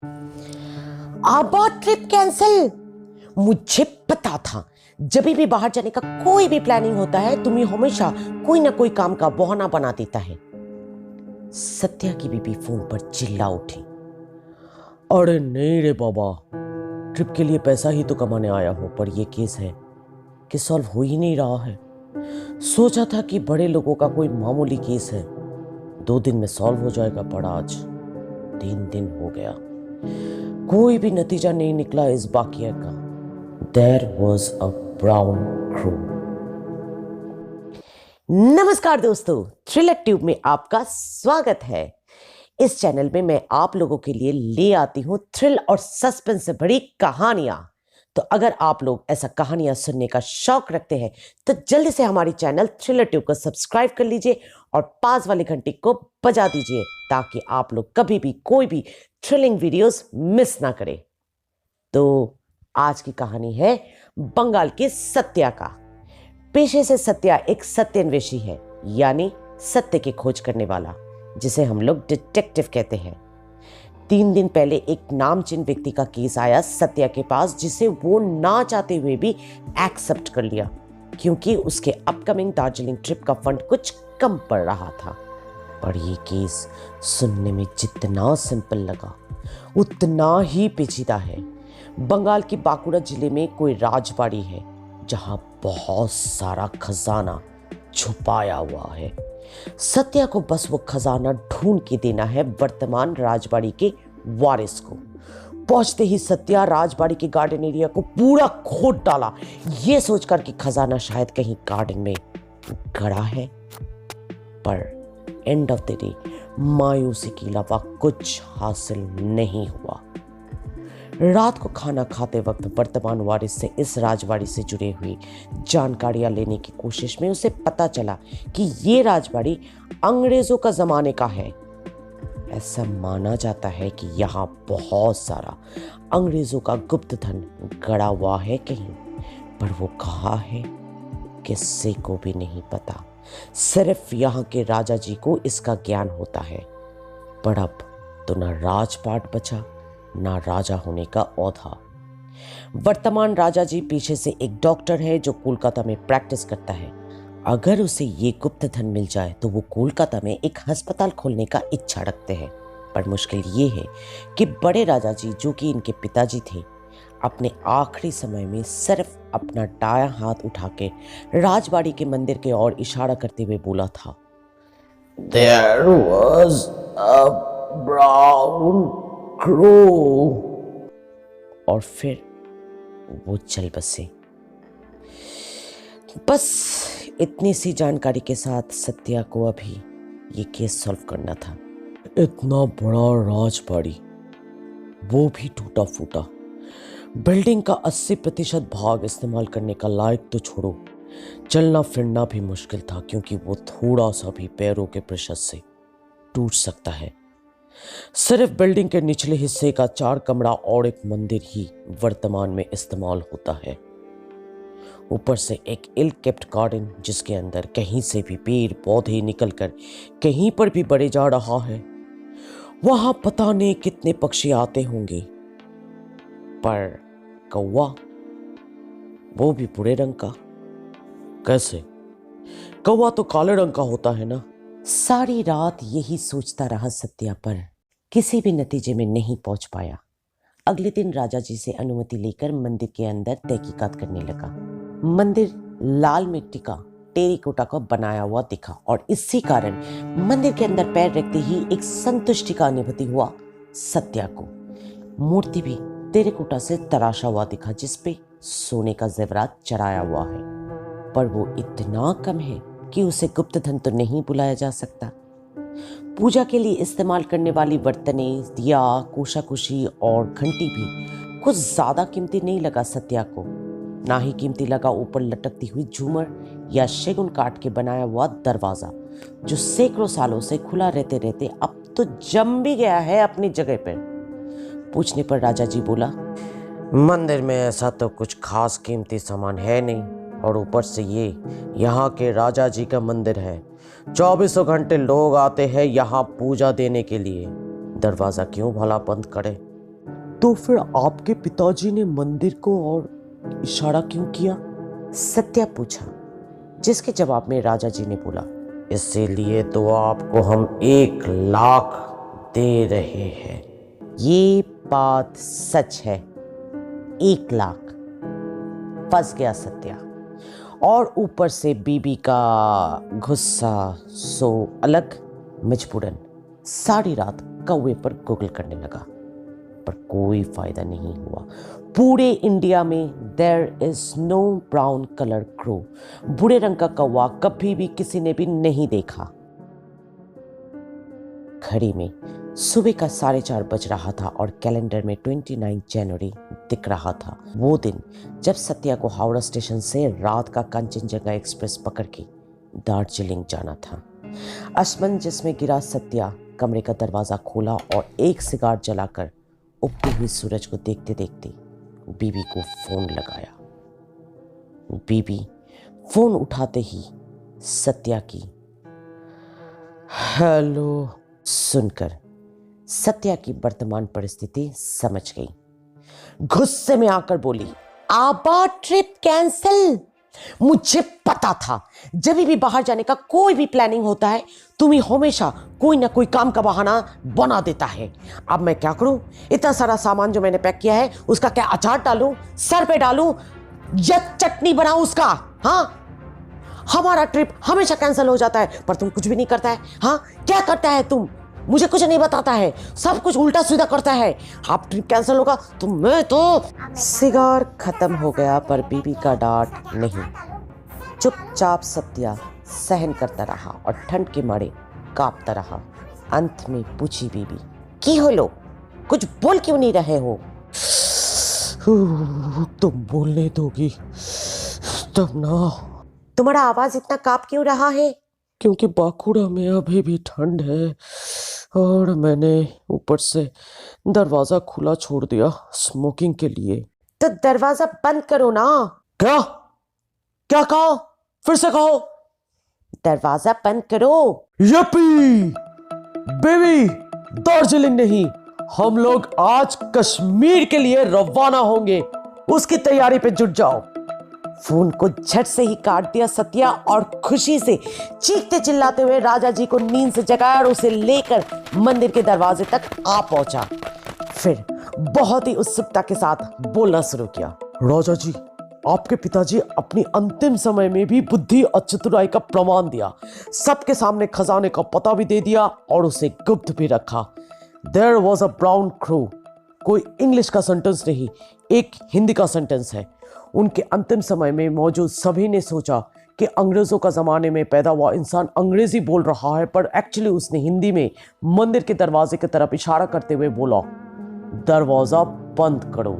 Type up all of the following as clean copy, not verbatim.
आबाद trip cancel. मुझे पता था जब भी बाहर जाने का कोई भी प्लानिंग होता है तुम्हें हमेशा कोई ना कोई काम का बहाना बना देता है। सत्या की बीबी फोन पर चिल्ला उठी। अरे नहीं रे बाबा, ट्रिप के लिए पैसा ही तो कमाने आया हूं, पर यह केस है कि सॉल्व हो ही नहीं रहा है। सोचा था कि बड़े लोगों का कोई मामूली केस है, 2 दिन में सॉल्व हो जाएगा, पर आज 3 दिन हो गया, कोई भी नतीजा नहीं निकला इस बाकिया का। There was a brown crow। नमस्कार दोस्तों, थ्रिलर ट्यूब में आपका स्वागत है। इस चैनल में मैं आप लोगों के लिए ले आती हूँ थ्रिल और सस्पेंस से भरी कहानियां। तो अगर आप लोग ऐसा कहानियां सुनने का शौक रखते हैं तो जल्दी से हमारी चैनल थ्रिलर ट्यूब को सब्सक्राइब कर लीजिए और पास वाली घंटी को बजा दीजिए ताकि आप लोग कभी भी कोई भी थ्रिलिंग वीडियोस मिस ना करें। तो आज की कहानी है बंगाल के सत्या का। पेशे से सत्या एक सत्यान्वेषी है, यानी सत्य की खोज करने वाला, जिसे हम लोग डिटेक्टिव कहते हैं। 3 दिन पहले एक नामचीन व्यक्ति का केस आया सत्या के पास, जिसे वो ना चाहते हुए भी एक्सेप्ट कर लिया, क्योंकि उसके अपकमिंग दार्जिलिंग ट्रिप का फंड कुछ कम पड़ रहा था। पर ये केस सुनने में जितना सिंपल लगा उतना ही पेचीदा है। बंगाल की बांकुड़ा जिले में कोई राजबाड़ी है जहां बहुत सारा खजाना छुपाया हुआ है। सत्या को बस वो खजाना ढूंढ के देना है वर्तमान राजबाड़ी के वारिस को। पहुंचते ही सत्या राजबाड़ी के गार्डन एरिया को पूरा खोद डाला, ये सोचकर कि खजाना शायद कहीं गार्डन में गड़ा है। पर एंड ऑफ द डे मायूसी के अलावा कुछ हासिल नहीं हुआ। रात को खाना खाते वक्त वर्तमान वारिस से इस राजबाड़ी से जुड़े हुई जानकारियां लेने की कोशिश में उसे पता चला कि ये राजबाड़ी अंग्रेजों का जमाने का है। ऐसा माना जाता है कि यहाँ बहुत सारा अंग्रेजों का गुप्त धन गड़ा हुआ है कहीं, पर वो कहाँ है किसी को भी नहीं पता। सिर्फ यहाँ के राजा जी को इसका ज्ञान होता है। पर अब तो ना राजपाट बचा ना राजा होने का औधा। वर्तमान राजा जी पीछे से एक डॉक्टर है जो कोलकाता में प्रैक्टिस करता है। अगर उसे ये गुप्त धन मिल जाए तो वो कोलकाता में एक अस्पताल खोलने का इच्छा रखते हैं। पर मुश्किल ये है कि बड़े राजा जी, जो कि इनके पिताजी थे, अपने आखिरी समय में सिर्फ अपना दायां हाथ उठा के राजबाड़ी के मंदिर के ओर इशारा करते हुए बोला था, There was a brown crow। और फिर वो चल बसे। बस इतनी सी जानकारी के साथ सत्या को अभी ये केस सॉल्व करना था। इतना बड़ा राजबाड़ी, वो भी टूटा फूटा। बिल्डिंग का 80% भाग इस्तेमाल करने का लायक तो छोड़ो, चलना फिरना भी मुश्किल था, क्योंकि वो थोड़ा सा भी पैरों के प्रेशर से टूट सकता है। सिर्फ बिल्डिंग के निचले हिस्से का 4 कमरा और एक मंदिर ही वर्तमान में इस्तेमाल होता है। ऊपर से एक इल केप्ट गार्डन, जिसके अंदर कहीं से भी पेड़ पौधे निकलकर कहीं पर भी बढ़े जा रहा है। वहां पता नहीं कितने पक्षी आते होंगे, पर कौवा, वो भी भूरे रंग का। कैसे? कौवा तो काले रंग का होता है ना। सारी रात यही सोचता रहा सत्या, पर किसी भी नतीजे में नहीं पहुंच पाया। अगले दिन राजा जी से अनुमति लेकर मंदिर के अंदर तहकीकात करने लगा। मंदिर लाल मिट्टी का टेराकोटा का बनाया हुआ दिखा, और इसी कारण मंदिर के अंदर पैर रखते ही एक संतुष्टि का अनुभूति हुआ सत्या को। मूर्ति भी टेराकोटा से तराशा हुआ दिखा, जिसपे सोने का जेवरात चढ़ाया हुआ है, पर वो इतना कम है कि उसे गुप्त धन तो नहीं बुलाया जा सकता। पूजा के लिए इस्तेमाल करने वाली बर्तनें, दिया, कोशाकुशी और घंटी भी कुछ ज्यादा कीमती नहीं लगा सत्या को। ना ही कीमती लगा ऊपर लटकती हुई झूमर या शगुन काट के बनाया हुआ दरवाजा, जो सैकड़ों सालों से खुला रहते रहते अब तो जम भी गया है अपनी जगह पर। पूछने पर राजा जी बोला, मंदिर में ऐसा तो कुछ खास कीमती सामान है नहीं, और ऊपर से ये यहाँ के राजा जी का मंदिर है, 24 घंटे लोग आते हैं यहाँ पूजा देने के लिए, दरवाजा क्यों भला बंद करे? तो फिर आपके पिताजी ने मंदिर को और इशारा क्यों किया? सत्या पूछा, जिसके जवाब में राजा जी ने बोला, इसीलिए तो आपको हम 1 लाख दे रहे हैं। ये बात सच है, 1 लाख। फंस गया सत्या। और ऊपर से बीबी का गुस्सा सो अलग। मजबूरन सारी रात कौवे पर गूगल करने लगा, पर कोई फायदा नहीं हुआ। पूरे इंडिया में there is no brown colour crow, भूरे रंग का कौवा कभी भी किसी ने भी नहीं देखा। घड़ी में सुबह का 4:30 बज रहा था और कैलेंडर में 29 जनवरी दिख रहा था। वो दिन जब सत्या को हावड़ा स्टेशन से रात का कंचनजंगा एक्सप्रेस पकड़ के दार्जिलिंग जाना था। असमंजस में गिरा सत्या कमरे का दरवाजा खोला और एक सिगार जलाकर उगती हुई सूरज को देखते देखते बीबी को फोन लगाया। बीबी फोन उठाते ही सत्या की हेलो सुनकर सत्या की वर्तमान परिस्थिति समझ गई। गुस्से में आकर बोली, आबा ट्रिप कैंसिल। मुझे पता था जब भी बाहर जाने का कोई भी प्लानिंग होता है तुम्हें हमेशा कोई ना कोई काम का बहाना बना देता है। अब मैं क्या करूं? इतना सारा सामान जो मैंने पैक किया है उसका क्या अचार डालूं, सर पे डालूं या चटनी बनाऊं उसका? हाँ, हमारा ट्रिप हमेशा कैंसिल हो जाता है पर तुम कुछ भी नहीं करता है। हाँ, क्या करता है तुम? मुझे कुछ नहीं बताता है, सब कुछ उल्टा सीधा करता है। आप ट्रिप कैंसिल होगा तो मैं तो। सिगार खत्म हो गया पर बीबी का डांट नहीं। चुपचाप सत्या सहन करता रहा और ठंड के मारे कांपता रहा। अंत में पूछी बीबी, की हो लो, कुछ बोल क्यों नहीं रहे हो? तुम बोलने दोगी तब ना। तुम्हारा आवाज इतना कांप क्यों रहा है? क्योंकि बांकुड़ा में अभी भी ठंड है और मैंने ऊपर से दरवाजा खुला छोड़ दिया स्मोकिंग के लिए। तो दरवाजा बंद करो ना। क्या क्या कहो? फिर से कहो। दरवाजा बंद करो। यप्पी बेबी, दार्जिलिंग नहीं, हम लोग आज कश्मीर के लिए रवाना होंगे, उसकी तैयारी पे जुट जाओ। फोन को झट से ही काट दिया सत्या और खुशी से चीखते चिल्लाते हुए राजा जी को नींद से जगाया और उसे लेकर मंदिर के दरवाजे तक आ पहुंचा। फिर बहुत ही उत्सुकता के साथ बोलना शुरू किया, राजा जी, आपके पिताजी अपनी अंतिम समय में भी बुद्धि और चतुराई का प्रमाण दिया, सबके सामने खजाने का पता भी दे दिया और उसे गुप्त भी रखा। There was a brown crow, कोई इंग्लिश का सेंटेंस नहीं, एक हिंदी का सेंटेंस है। उनके अंतिम समय में मौजूद सभी ने सोचा कि अंग्रेजों का जमाने में पैदा हुआ इंसान अंग्रेजी बोल रहा है, पर एक्चुअली उसने हिंदी में मंदिर के दरवाजे की तरफ इशारा करते हुए बोला, दरवाजा बंद करो।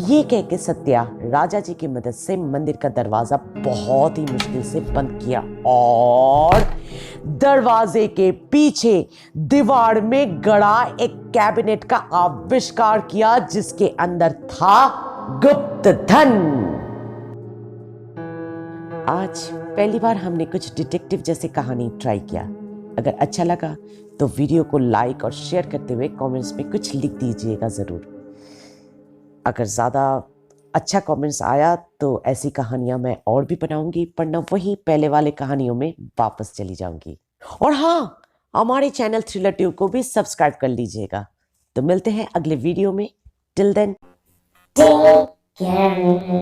ये कह के सत्या राजा जी की मदद से मंदिर का दरवाजा बहुत ही मुश्किल से बंद किया और दरवाजे के पीछे दीवार में गड़ा एक कैबिनेट का आविष्कार किया जिसके अंदर था गुप्त धन। आज पहली बार हमने कुछ डिटेक्टिव जैसी कहानी ट्राई किया। अगर अच्छा लगा तो वीडियो को लाइक और शेयर करते हुए कमेंट्स में कुछ लिख दीजिएगा जरूर। अगर ज़्यादा अच्छा कमेंट्स आया तो ऐसी कहानियां मैं और भी बनाऊंगी, वरना वही पहले वाले कहानियों में वापस चली जाऊंगी। और हाँ, हमारे चैनल थ्रिलर ट्यूब को भी सब्सक्राइब कर लीजिएगा। तो मिलते हैं अगले वीडियो में। Till then take care.